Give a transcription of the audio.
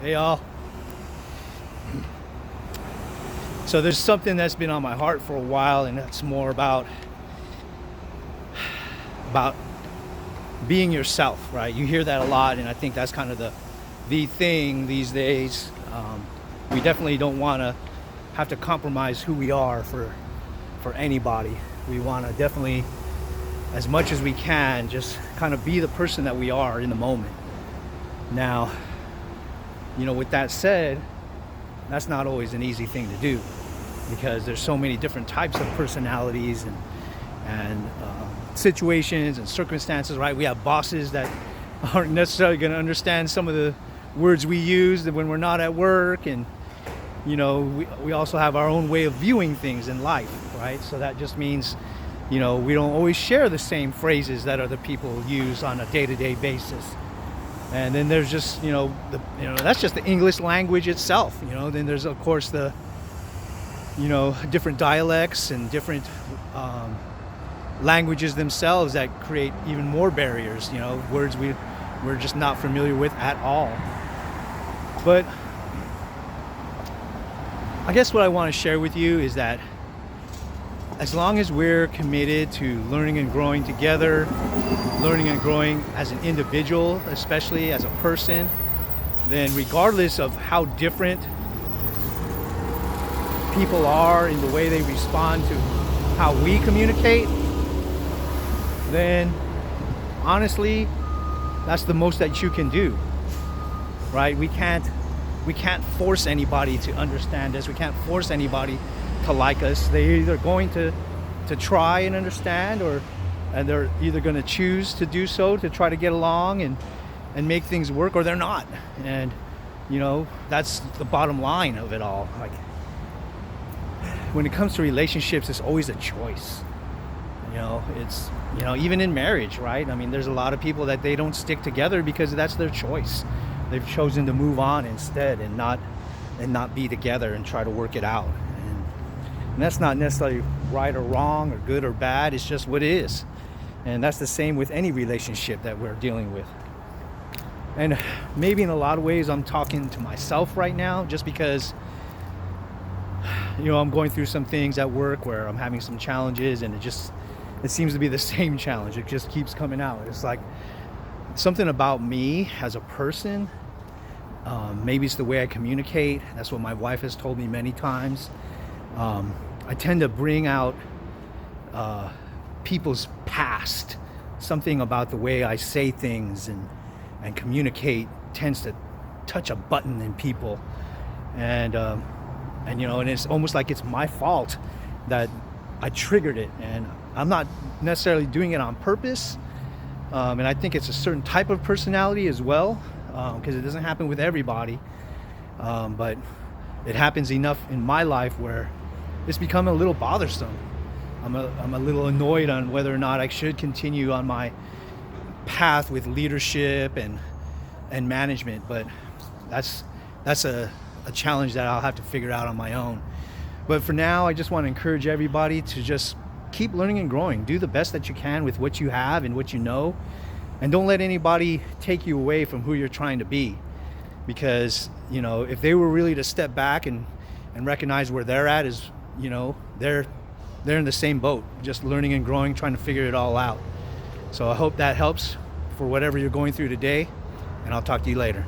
Hey all. So there's something that's been on my heart for a while, and that's more about being yourself, right? You hear that a lot, and I think that's kind of the thing these days. We definitely don't want to have to compromise who we are for anybody. We want to definitely, as much as we can, just kind of be the person that we are in the moment. Now, with that said, that's not always an easy thing to do, because there's so many different types of personalities and situations and circumstances, right? We have bosses that aren't necessarily going to understand some of the words we use when we're not at work, and we also have our own way of viewing things in life, right? So that just means we don't always share the same phrases that other people use on a day-to-day basis. And then there's just that's just the English language itself. Then there's of course the different dialects and different languages themselves that create even more barriers. Words we're just not familiar with at all. But I guess what I want to share with you is that as long as we're committed to learning and growing together, learning and growing as an individual, especially as a person, then regardless of how different people are in the way they respond to how we communicate, then honestly, that's the most that you can do, right? We can't force anybody to understand us. We can't force anybody to like us. They're either going to try and understand, and they're either going to choose to do so to try to get along and make things work, or they're not. And that's the bottom line of it all. Like, when it comes to relationships, it's always a choice. It's even in marriage, right? I mean, there's a lot of people that they don't stick together because that's their choice. They've chosen to move on instead and not be together and try to work it out. And that's not necessarily right or wrong or good or bad. It's just what it is. And that's the same with any relationship that we're dealing with. And maybe in a lot of ways I'm talking to myself right now, just because I'm going through some things at work where I'm having some challenges, and it seems to be the same challenge. It just keeps coming out. It's like something about me as a person. Maybe it's the way I communicate. That's what my wife has told me many times. I tend to bring out people's past. Something about the way I say things and communicate tends to touch a button in people, and it's almost like it's my fault that I triggered it, and I'm not necessarily doing it on purpose. And I think it's a certain type of personality as well, because it doesn't happen with everybody. But it happens enough in my life where it's become a little bothersome. I'm a little annoyed on whether or not I should continue on my path with leadership and management. But that's a challenge that I'll have to figure out on my own. But for now, I just want to encourage everybody to just keep learning and growing. Do the best that you can with what you have and what you know. And don't let anybody take you away from who you're trying to be. Because, if they were really to step back and recognize where they're at, is, they're in the same boat, just learning and growing, trying to figure it all out. So I hope that helps for whatever you're going through today, and I'll talk to you later.